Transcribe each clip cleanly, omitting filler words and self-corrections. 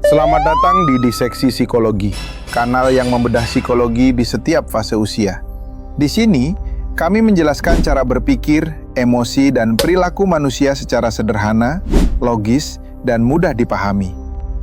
Selamat datang di Diseksi Psikologi, kanal yang membedah psikologi di setiap fase usia. Di sini, kami menjelaskan cara berpikir, emosi, dan perilaku manusia secara sederhana, logis, dan mudah dipahami.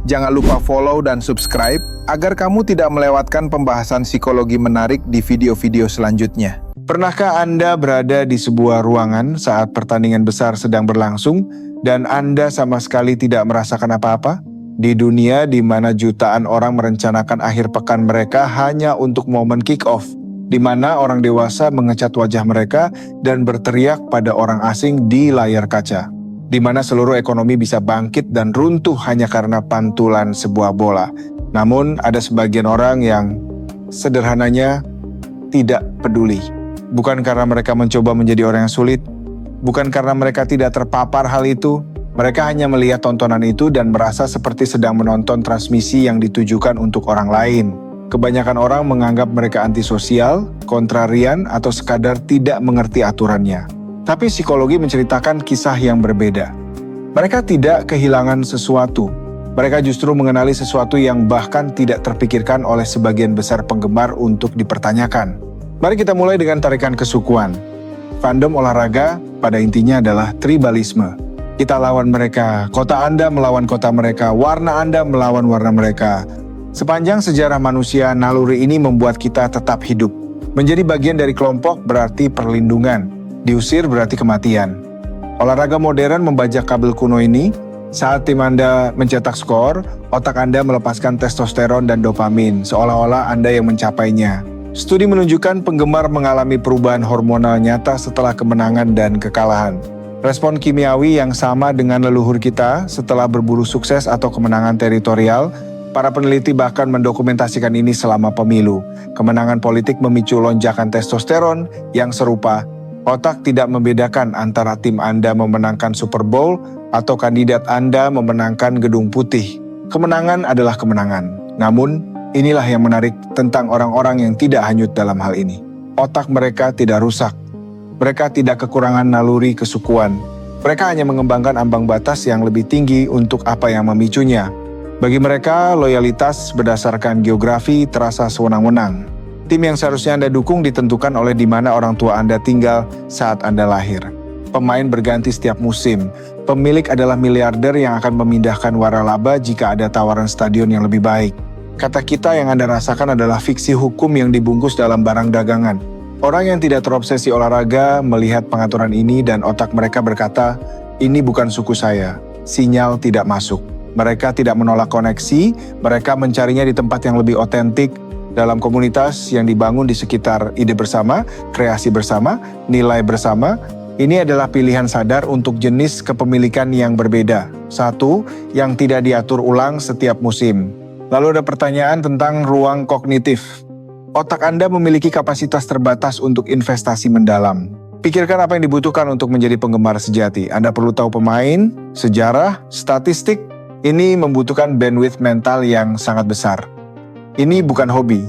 Jangan lupa follow dan subscribe agar kamu tidak melewatkan pembahasan psikologi menarik di video-video selanjutnya. Pernahkah Anda berada di sebuah ruangan saat pertandingan besar sedang berlangsung dan Anda sama sekali tidak merasakan apa-apa? Di dunia di mana jutaan orang merencanakan akhir pekan mereka hanya untuk momen kick-off, di mana orang dewasa mengecat wajah mereka dan berteriak pada orang asing di layar kaca, di mana seluruh ekonomi bisa bangkit dan runtuh hanya karena pantulan sebuah bola. Namun ada sebagian orang yang sederhananya tidak peduli. Bukan karena mereka mencoba menjadi orang yang sulit, bukan karena mereka tidak terpapar hal itu. Mereka hanya melihat tontonan itu dan merasa seperti sedang menonton transmisi yang ditujukan untuk orang lain. Kebanyakan orang menganggap mereka antisosial, kontrarian, atau sekadar tidak mengerti aturannya. Tapi psikologi menceritakan kisah yang berbeda. Mereka tidak kehilangan sesuatu. Mereka justru mengenali sesuatu yang bahkan tidak terpikirkan oleh sebagian besar penggemar untuk dipertanyakan. Mari kita mulai dengan tarikan kesukuan. Fandom olahraga pada intinya adalah tribalisme. Kita lawan mereka, kota Anda melawan kota mereka, warna Anda melawan warna mereka. Sepanjang sejarah manusia, naluri ini membuat kita tetap hidup. Menjadi bagian dari kelompok berarti perlindungan, diusir berarti kematian. Olahraga modern membajak kabel kuno ini. Saat tim Anda mencetak skor, otak Anda melepaskan testosteron dan dopamin, seolah-olah Anda yang mencapainya. Studi menunjukkan penggemar mengalami perubahan hormonal nyata setelah kemenangan dan kekalahan. Respon kimiawi yang sama dengan leluhur kita setelah berburu sukses atau kemenangan teritorial, para peneliti bahkan mendokumentasikan ini selama pemilu. Kemenangan politik memicu lonjakan testosteron yang serupa. Otak tidak membedakan antara tim Anda memenangkan Super Bowl atau kandidat Anda memenangkan Gedung Putih. Kemenangan adalah kemenangan. Namun, inilah yang menarik tentang orang-orang yang tidak hanyut dalam hal ini. Otak mereka tidak rusak. Mereka tidak kekurangan naluri kesukuan. Mereka hanya mengembangkan ambang batas yang lebih tinggi untuk apa yang memicunya. Bagi mereka, loyalitas berdasarkan geografi terasa sewenang-wenang. Tim yang seharusnya Anda dukung ditentukan oleh di mana orang tua Anda tinggal saat Anda lahir. Pemain berganti setiap musim. Pemilik adalah miliarder yang akan memindahkan waralaba jika ada tawaran stadion yang lebih baik. Kata kita yang Anda rasakan adalah fiksi hukum yang dibungkus dalam barang dagangan. Orang yang tidak terobsesi olahraga melihat pengaturan ini dan otak mereka berkata, ini bukan suku saya, sinyal tidak masuk. Mereka tidak menolak koneksi, mereka mencarinya di tempat yang lebih otentik, dalam komunitas yang dibangun di sekitar ide bersama, kreasi bersama, nilai bersama. Ini adalah pilihan sadar untuk jenis kepemilikan yang berbeda. Satu, yang tidak diatur ulang setiap musim. Lalu ada pertanyaan tentang ruang kognitif. Otak Anda memiliki kapasitas terbatas untuk investasi mendalam. Pikirkan apa yang dibutuhkan untuk menjadi penggemar sejati. Anda perlu tahu pemain, sejarah, statistik. Ini membutuhkan bandwidth mental yang sangat besar. Ini bukan hobi,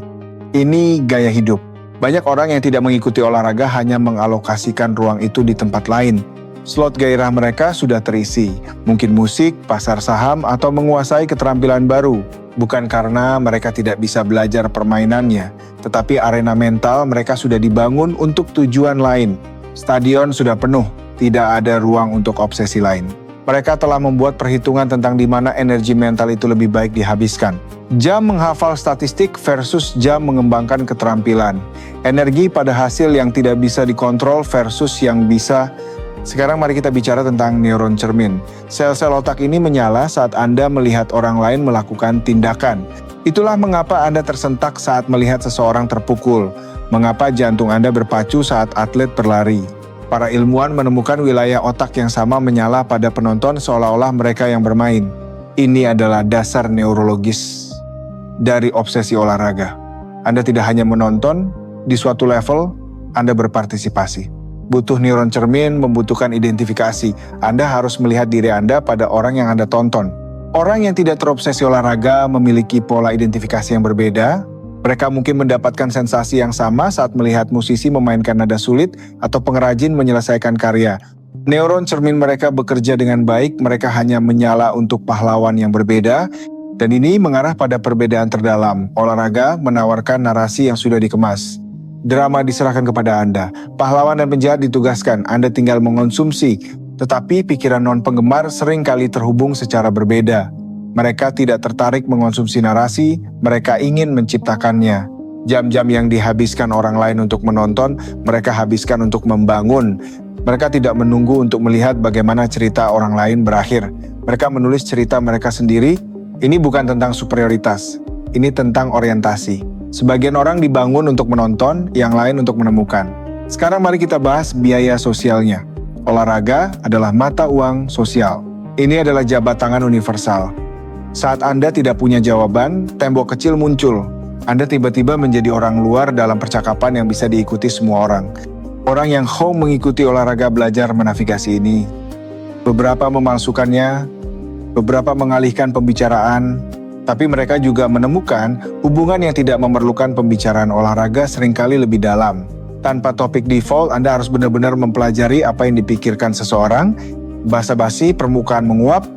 ini gaya hidup. Banyak orang yang tidak mengikuti olahraga hanya mengalokasikan ruang itu di tempat lain. Slot gairah mereka sudah terisi, mungkin musik, pasar saham, atau menguasai keterampilan baru. Bukan karena mereka tidak bisa belajar permainannya, tetapi arena mental mereka sudah dibangun untuk tujuan lain. Stadion sudah penuh, tidak ada ruang untuk obsesi lain. Mereka telah membuat perhitungan tentang di mana energi mental itu lebih baik dihabiskan. Jam menghafal statistik versus jam mengembangkan keterampilan. Energi pada hasil yang tidak bisa dikontrol versus yang bisa. Sekarang mari kita bicara tentang neuron cermin. Sel-sel otak ini menyala saat Anda melihat orang lain melakukan tindakan. Itulah mengapa Anda tersentak saat melihat seseorang terpukul. Mengapa jantung Anda berpacu saat atlet berlari. Para ilmuwan menemukan wilayah otak yang sama menyala pada penonton seolah-olah mereka yang bermain. Ini adalah dasar neurologis dari obsesi olahraga. Anda tidak hanya menonton, di suatu level Anda berpartisipasi. Butuh neuron cermin membutuhkan identifikasi. Anda harus melihat diri Anda pada orang yang Anda tonton. Orang yang tidak terobsesi olahraga memiliki pola identifikasi yang berbeda. Mereka mungkin mendapatkan sensasi yang sama saat melihat musisi memainkan nada sulit atau pengrajin menyelesaikan karya. Neuron cermin mereka bekerja dengan baik, mereka hanya menyala untuk pahlawan yang berbeda. Dan ini mengarah pada perbedaan terdalam. Olahraga menawarkan narasi yang sudah dikemas. Drama diserahkan kepada Anda. Pahlawan dan penjahat ditugaskan. Anda tinggal mengonsumsi. Tetapi pikiran non-penggemar seringkali terhubung secara berbeda. Mereka tidak tertarik mengonsumsi narasi, mereka ingin menciptakannya. Jam-jam yang dihabiskan orang lain untuk menonton, mereka habiskan untuk membangun. Mereka tidak menunggu untuk melihat bagaimana cerita orang lain berakhir. Mereka menulis cerita mereka sendiri. Ini bukan tentang superioritas, ini tentang orientasi. Sebagian orang dibangun untuk menonton, yang lain untuk menemukan. Sekarang mari kita bahas biaya sosialnya. Olahraga adalah mata uang sosial. Ini adalah jabat tangan universal. Saat Anda tidak punya jawaban, tembok kecil muncul. Anda tiba-tiba menjadi orang luar dalam percakapan yang bisa diikuti semua orang. Orang yang home mengikuti olahraga belajar menavigasi ini. Beberapa memalsukannya, beberapa mengalihkan pembicaraan, tapi mereka juga menemukan hubungan yang tidak memerlukan pembicaraan olahraga seringkali lebih dalam. Tanpa topik default, Anda harus benar-benar mempelajari apa yang dipikirkan seseorang, basa-basi, permukaan menguap,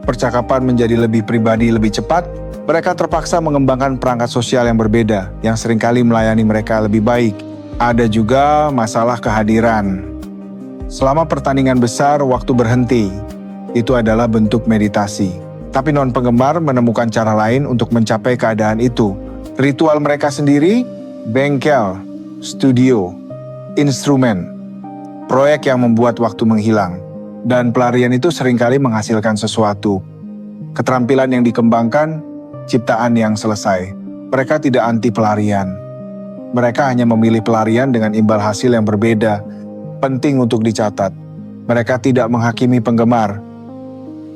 percakapan menjadi lebih pribadi, lebih cepat. Mereka terpaksa mengembangkan perangkat sosial yang berbeda, yang seringkali melayani mereka lebih baik. Ada juga masalah kehadiran. Selama pertandingan besar, waktu berhenti. Itu adalah bentuk meditasi. Tapi non-penggemar menemukan cara lain untuk mencapai keadaan itu. Ritual mereka sendiri, bengkel, studio, instrumen, proyek yang membuat waktu menghilang. Dan pelarian itu seringkali menghasilkan sesuatu. Keterampilan yang dikembangkan, ciptaan yang selesai. Mereka tidak anti pelarian. Mereka hanya memilih pelarian dengan imbal hasil yang berbeda. Penting untuk dicatat. Mereka tidak menghakimi penggemar.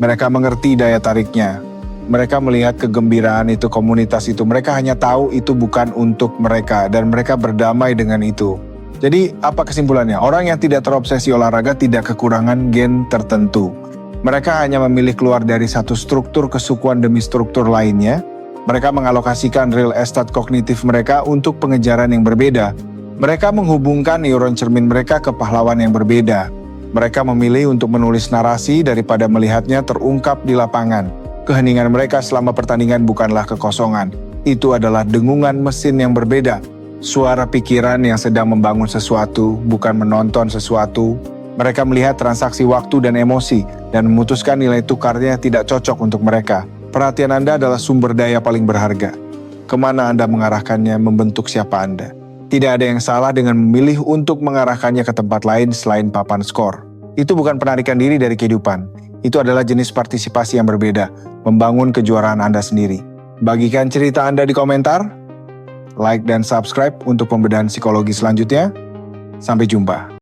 Mereka mengerti daya tariknya. Mereka melihat kegembiraan itu, komunitas itu. Mereka hanya tahu itu bukan untuk mereka dan mereka berdamai dengan itu. Jadi apa kesimpulannya? Orang yang tidak terobsesi olahraga tidak kekurangan gen tertentu. Mereka hanya memilih keluar dari satu struktur kesukuan demi struktur lainnya. Mereka mengalokasikan real estate kognitif mereka untuk pengejaran yang berbeda. Mereka menghubungkan neuron cermin mereka ke pahlawan yang berbeda. Mereka memilih untuk menulis narasi daripada melihatnya terungkap di lapangan. Keheningan mereka selama pertandingan bukanlah kekosongan. Itu adalah dengungan mesin yang berbeda. Suara pikiran yang sedang membangun sesuatu, bukan menonton sesuatu. Mereka melihat transaksi waktu dan emosi, dan memutuskan nilai tukarnya tidak cocok untuk mereka. Perhatian Anda adalah sumber daya paling berharga. Kemana Anda mengarahkannya membentuk siapa Anda. Tidak ada yang salah dengan memilih untuk mengarahkannya ke tempat lain selain papan skor. Itu bukan penarikan diri dari kehidupan. Itu adalah jenis partisipasi yang berbeda, membangun kejuaraan Anda sendiri. Bagikan cerita Anda di komentar, like dan subscribe untuk pembedahan psikologi selanjutnya. Sampai jumpa.